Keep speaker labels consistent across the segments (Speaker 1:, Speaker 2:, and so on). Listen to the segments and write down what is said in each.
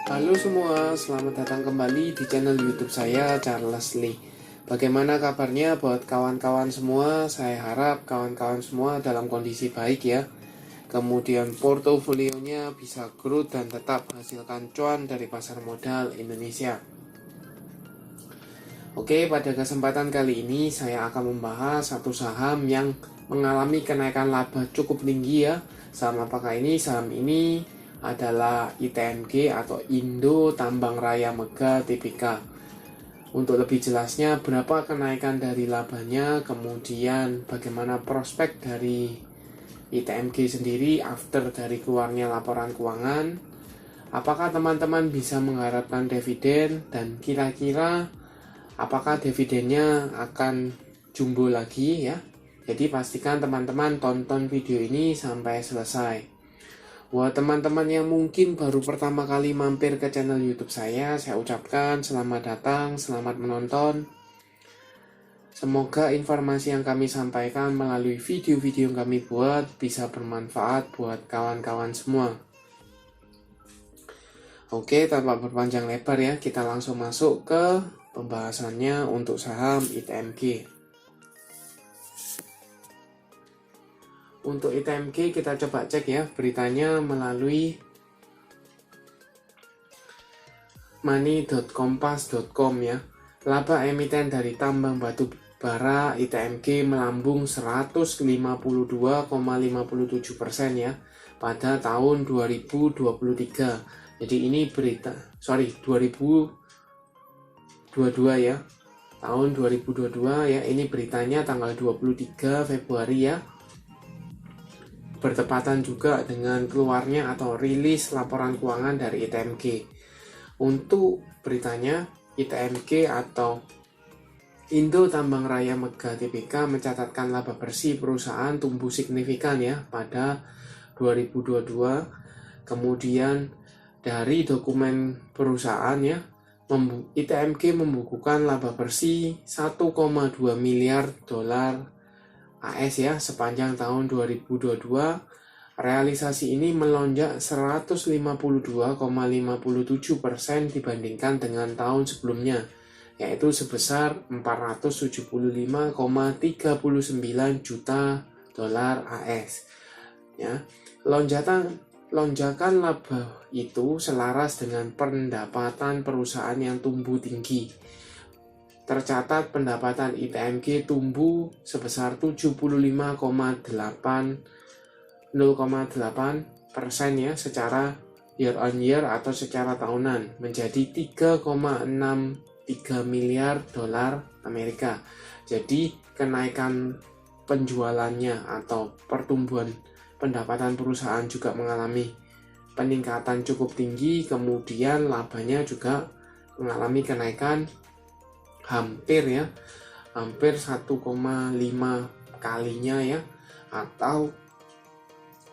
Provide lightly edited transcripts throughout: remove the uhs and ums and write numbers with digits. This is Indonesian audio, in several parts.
Speaker 1: Halo semua, selamat datang kembali di channel YouTube saya, Charles Lee. Bagaimana kabarnya buat kawan-kawan semua? Saya harap kawan-kawan semua dalam kondisi baik ya. Kemudian portofolionya bisa growth dan tetap menghasilkan cuan dari pasar modal Indonesia. Oke, pada kesempatan kali ini saya akan membahas satu saham yang mengalami kenaikan laba cukup tinggi ya. Saham apakah ini? Saham ini adalah ITMG atau Indo Tambang Raya Mega Tbk. Untuk lebih jelasnya berapa kenaikan dari labanya, kemudian bagaimana prospek dari ITMG sendiri after dari keluarnya laporan keuangan, apakah teman-teman bisa mengharapkan dividen, dan kira-kira apakah dividennya akan jumbo lagi ya. Jadi pastikan teman-teman tonton video ini sampai selesai. Buat teman-teman yang mungkin baru pertama kali mampir ke channel YouTube saya ucapkan selamat datang, selamat menonton. Semoga informasi yang kami sampaikan melalui video-video yang kami buat bisa bermanfaat buat kawan-kawan semua. Oke, tanpa berpanjang lebar ya, kita langsung masuk ke pembahasannya untuk saham ITMG. Untuk ITMG kita coba cek ya beritanya melalui money.kompas.com ya. Laba emiten dari tambang batu bara ITMG melambung 152,57% ya pada tahun 2023. Jadi ini berita 2022 ya. Tahun 2022 ya, ini beritanya tanggal 23 Februari ya. Bertepatan juga dengan keluarnya atau rilis laporan keuangan dari ITMG. Untuk beritanya, ITMG atau Indo Tambang Raya Mega Tbk mencatatkan laba bersih perusahaan tumbuh signifikan ya pada 2022. Kemudian dari dokumen perusahaan ya, ITMG membukukan laba bersih 1,2 miliar dolar AS ya sepanjang tahun 2022. Realisasi ini melonjak 152,57% dibandingkan dengan tahun sebelumnya, yaitu sebesar 475,39 juta dolar AS. Ya, lonjakan laba itu selaras dengan pendapatan perusahaan yang tumbuh tinggi. Tercatat pendapatan ITMG tumbuh sebesar 75,8% ya secara year on year atau secara tahunan menjadi 3,63 miliar dolar Amerika. Jadi kenaikan penjualannya atau pertumbuhan pendapatan perusahaan juga mengalami peningkatan cukup tinggi, kemudian labanya juga mengalami kenaikan hampir 1,5 kalinya ya, atau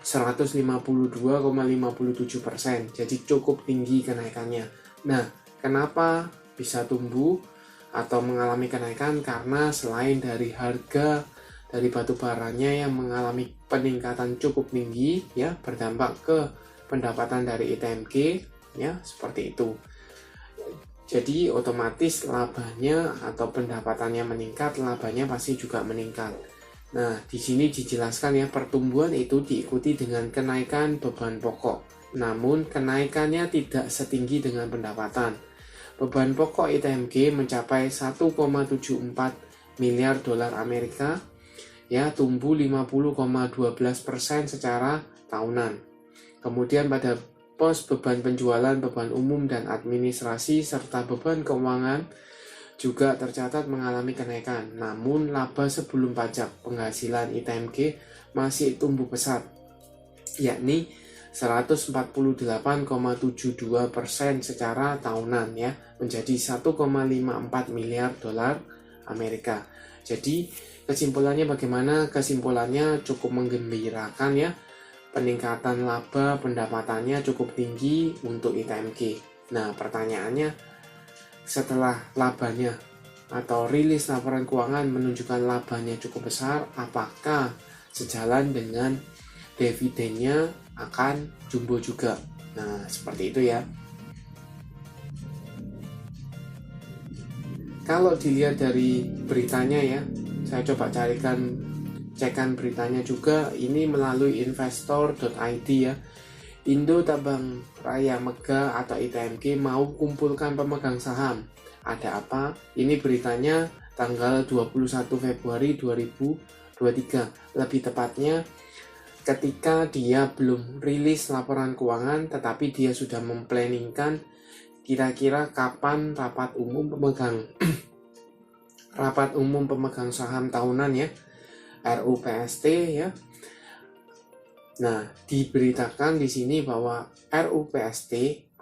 Speaker 1: 152,57%. Jadi cukup tinggi kenaikannya. Nah, kenapa bisa tumbuh atau mengalami kenaikan? Karena selain dari harga dari batu baranya yang mengalami peningkatan cukup tinggi ya, berdampak ke pendapatan dari ITMG ya, seperti itu. Jadi otomatis labanya atau pendapatannya meningkat, labanya pasti juga meningkat. Nah, di sini dijelaskan ya, pertumbuhan itu diikuti dengan kenaikan beban pokok. Namun kenaikannya tidak setinggi dengan pendapatan. Beban pokok ITMG mencapai 1,74 miliar dolar Amerika ya, tumbuh 50,12% secara tahunan. Kemudian pada pos beban penjualan, beban umum dan administrasi, serta beban keuangan juga tercatat mengalami kenaikan. Namun laba sebelum pajak penghasilan ITMG masih tumbuh pesat, yakni 148,72% secara tahunan ya, menjadi 1,54 miliar dolar Amerika. Jadi kesimpulannya bagaimana? Kesimpulannya cukup menggembirakan ya. Peningkatan laba pendapatannya cukup tinggi untuk ITMG. Nah, pertanyaannya, setelah labanya atau rilis laporan keuangan menunjukkan labanya cukup besar, apakah sejalan dengan dividennya akan jumbo juga? Nah, seperti itu ya. Kalau dilihat dari beritanya ya, saya coba cekan beritanya juga, ini melalui investor.id ya. Indo Tabang Raya Mega atau ITMG mau kumpulkan pemegang saham. Ada apa? Ini beritanya tanggal 21 Februari 2023. Lebih tepatnya ketika dia belum rilis laporan keuangan, tetapi dia sudah memplanningkan kira-kira kapan rapat umum pemegang saham tahunan ya, RUPST ya. Nah, diberitakan di sini bahwa RUPST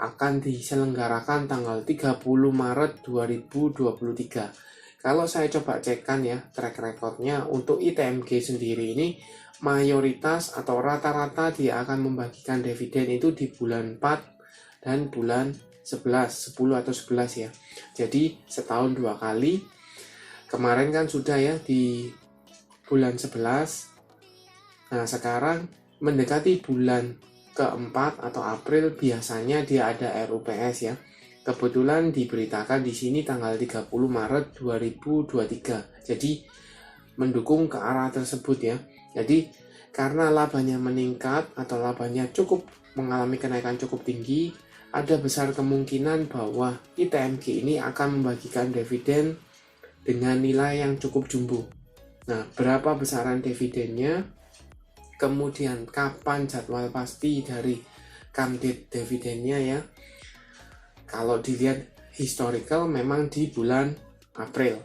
Speaker 1: akan diselenggarakan tanggal 30 Maret 2023. Kalau saya coba cekkan ya track recordnya untuk ITMG sendiri ini, mayoritas atau rata-rata dia akan membagikan dividen itu di bulan 4 dan bulan 10 atau 11 ya. Jadi setahun 2 kali. Kemarin kan sudah ya di bulan 11. Nah, sekarang mendekati bulan keempat atau April biasanya dia ada RUPS ya. Kebetulan diberitakan di sini tanggal 30 Maret 2023. Jadi mendukung ke arah tersebut ya. Jadi karena labanya meningkat atau labanya cukup mengalami kenaikan cukup tinggi, ada besar kemungkinan bahwa ITMG ini akan membagikan dividen dengan nilai yang cukup jumbo. Nah, berapa besaran dividennya? Kemudian kapan jadwal pasti dari come-date dividennya ya? Kalau dilihat historical memang di bulan April.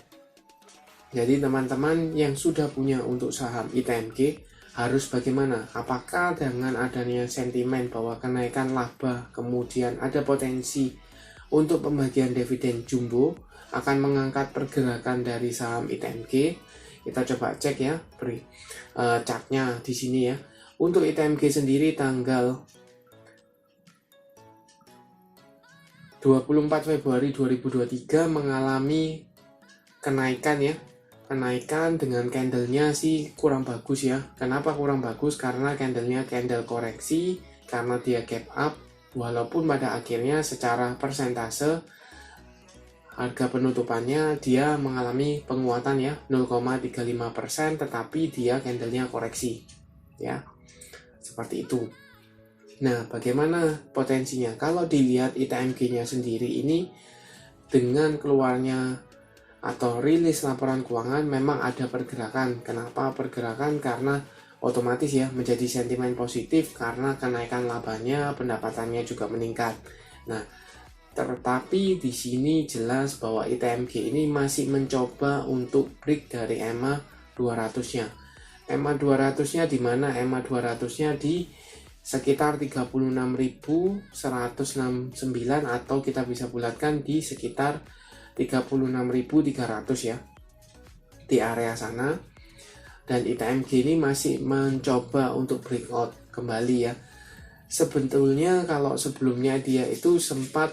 Speaker 1: Jadi teman-teman yang sudah punya untuk saham ITMG harus bagaimana? Apakah dengan adanya sentimen bahwa kenaikan laba kemudian ada potensi untuk pembagian dividen jumbo akan mengangkat pergerakan dari saham ITMG? Kita coba cek ya chartnya di sini ya. Untuk ITMG sendiri tanggal 24 Februari 2023 mengalami kenaikan ya. Kenaikan dengan candlenya sih kurang bagus ya. Kenapa kurang bagus? Karena candlenya candle koreksi, karena dia gap up, walaupun pada akhirnya secara persentase harga penutupannya dia mengalami penguatan ya 0,35%, tetapi dia candlenya koreksi ya, seperti itu. Nah, bagaimana potensinya? Kalau dilihat ITMG-nya sendiri ini dengan keluarnya atau rilis laporan keuangan memang ada pergerakan. Kenapa pergerakan? Karena otomatis ya menjadi sentimen positif karena kenaikan labanya, pendapatannya juga meningkat. Nah, tetapi di sini jelas bahwa ITMG ini masih mencoba untuk break dari EMA 200-nya. EMA 200-nya di mana? EMA 200-nya di sekitar 36.169 atau kita bisa bulatkan di sekitar 36.300 ya, di area sana. Dan ITMG ini masih mencoba untuk breakout kembali ya. Sebetulnya kalau sebelumnya dia itu sempat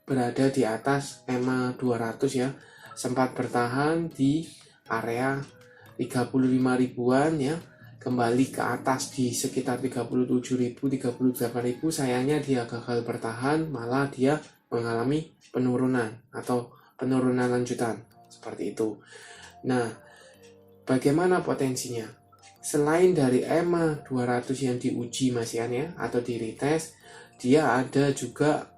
Speaker 1: berada di atas EMA 200 ya, sempat bertahan di area 35 ribuan ya, kembali ke atas di sekitar 37.000, 38.000. Sayangnya dia gagal bertahan, malah dia mengalami penurunan atau penurunan lanjutan seperti itu. Nah, bagaimana potensinya? Selain dari EMA 200 yang diuji Mas Ian ya, atau di retest, dia ada juga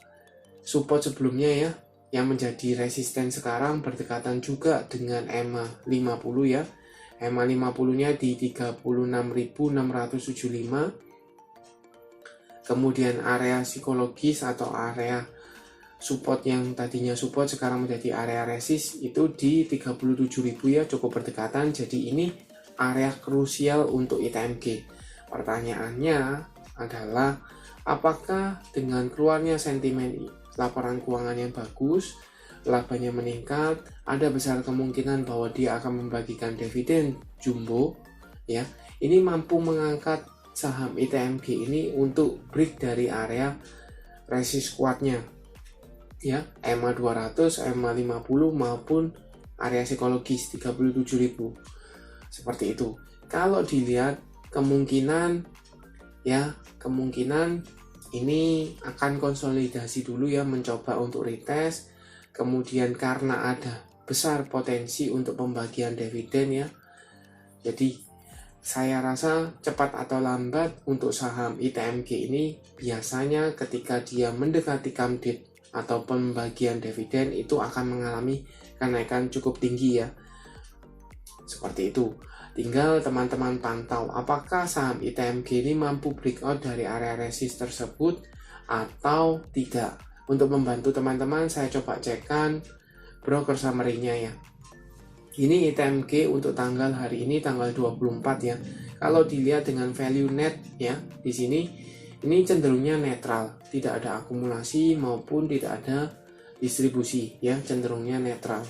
Speaker 1: support sebelumnya ya, yang menjadi resisten sekarang berdekatan juga dengan EMA 50 ya. EMA 50-nya di 36.675. Kemudian area psikologis atau area support yang tadinya support sekarang menjadi area resist itu di 37.000 ya, cukup berdekatan. Jadi ini area krusial untuk ITMG. Pertanyaannya adalah apakah dengan keluarnya sentimen laporan keuangan yang bagus, labanya meningkat, ada besar kemungkinan bahwa dia akan membagikan dividen jumbo ya. Ini mampu mengangkat saham ITMG ini untuk break dari area resist kuatnya ya, EMA 200, EMA 50 maupun area psikologis 37.000. Seperti itu. Kalau dilihat kemungkinan ini akan konsolidasi dulu ya, mencoba untuk retest. Kemudian karena ada besar potensi untuk pembagian dividen ya. Jadi saya rasa cepat atau lambat untuk saham ITMG ini biasanya ketika dia mendekati come date atau pembagian dividen itu akan mengalami kenaikan cukup tinggi ya. Seperti itu. Tinggal teman-teman pantau apakah saham ITMG ini mampu breakout dari area resist tersebut atau tidak. Untuk membantu teman-teman saya coba cekkan broker summary-nya ya. Ini ITMG untuk tanggal hari ini tanggal 24 ya. Kalau dilihat dengan value net ya, di sini ini cenderungnya netral, tidak ada akumulasi maupun tidak ada distribusi ya, cenderungnya netral.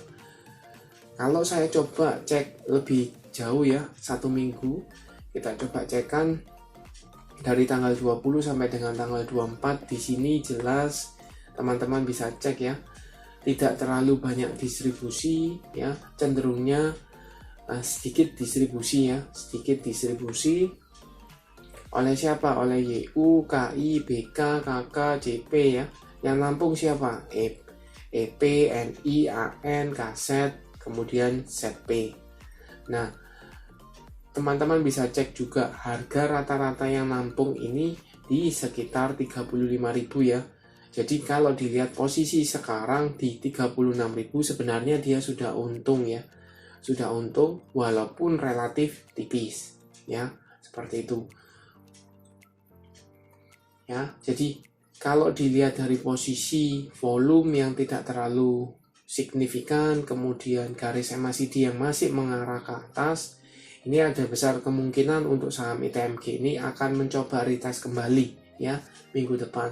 Speaker 1: Kalau saya coba cek lebih jauh ya, 1 minggu, kita coba cekkan dari tanggal 20 sampai dengan tanggal 24. Di sini jelas teman-teman bisa cek ya, tidak terlalu banyak distribusi ya, cenderungnya sedikit distribusi ya, sedikit distribusi oleh siapa? Oleh YU, KI, BK, KK, JP ya. Yang nampung siapa? EP, NI, AN, KZ, kemudian ZP. Nah, teman-teman bisa cek juga harga rata-rata yang nampung ini di sekitar 35.000 ya. Jadi kalau dilihat posisi sekarang di 36.000 sebenarnya dia sudah untung ya. Sudah untung walaupun relatif tipis ya. Seperti itu. Ya, jadi kalau dilihat dari posisi volume yang tidak terlalu signifikan, kemudian garis MACD yang masih mengarah ke atas, ini ada besar kemungkinan untuk saham ITMG ini akan mencoba retest kembali ya minggu depan.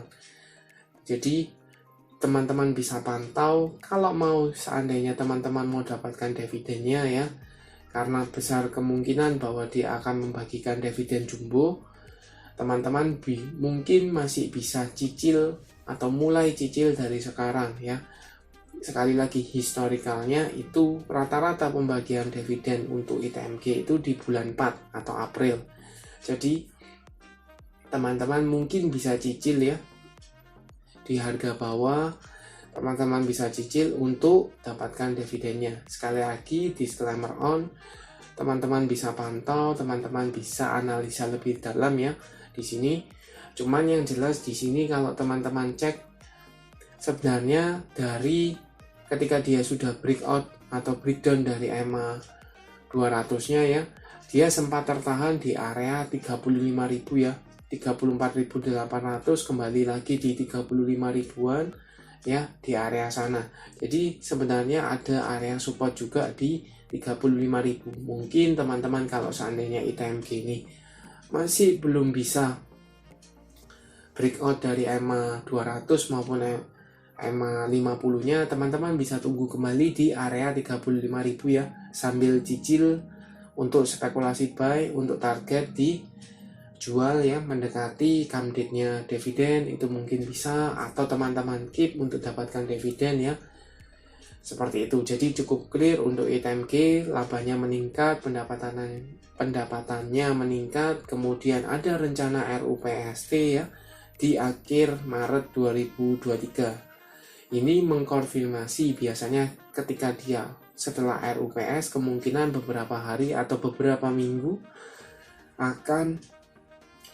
Speaker 1: Jadi teman-teman bisa pantau kalau mau seandainya teman-teman mau dapatkan dividennya ya, karena besar kemungkinan bahwa dia akan membagikan dividen jumbo, teman-teman mungkin masih bisa cicil atau mulai cicil dari sekarang ya. Sekali lagi historikalnya itu rata-rata pembagian dividen untuk ITMG itu di bulan 4 atau April. Jadi teman-teman mungkin bisa cicil ya di harga bawah, teman-teman bisa cicil untuk dapatkan dividennya. Sekali lagi disclaimer on, teman-teman bisa pantau, teman-teman bisa analisa lebih dalam ya di sini. Cuman yang jelas di sini kalau teman-teman cek sebenarnya dari ketika dia sudah breakout atau breakdown dari EMA 200-nya ya, dia sempat tertahan di area 35.000 ya. 34.800 kembali lagi di 35 ribuan ya di area sana. Jadi sebenarnya ada area support juga di 35.000. Mungkin teman-teman kalau seandainya ITMG ini masih belum bisa breakout dari EMA 200 maupun EMA 50-nya, teman-teman bisa tunggu kembali di area 35.000 ya, sambil cicil untuk spekulasi buy untuk target di jual ya mendekati come date-nya dividen itu mungkin bisa, atau teman-teman keep untuk dapatkan dividen ya. Seperti itu. Jadi cukup clear untuk ITMG, labanya meningkat, pendapatannya meningkat, kemudian ada rencana RUPST ya di akhir Maret 2023. Ini mengkonfirmasi biasanya ketika dia setelah RUPS kemungkinan beberapa hari atau beberapa minggu akan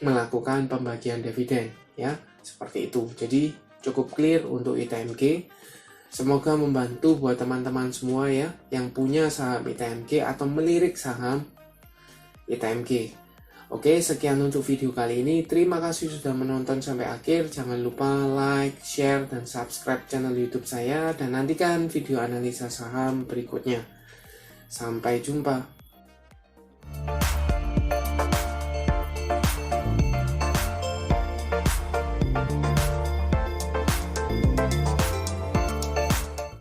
Speaker 1: melakukan pembagian dividen ya, seperti itu. Jadi cukup clear untuk ITMG. Semoga membantu buat teman-teman semua ya yang punya saham ITMG atau melirik saham ITMG. Oke, sekian untuk video kali ini. Terima kasih sudah menonton sampai akhir. Jangan lupa like, share, dan subscribe channel YouTube saya, dan nantikan video analisa saham berikutnya. Sampai jumpa.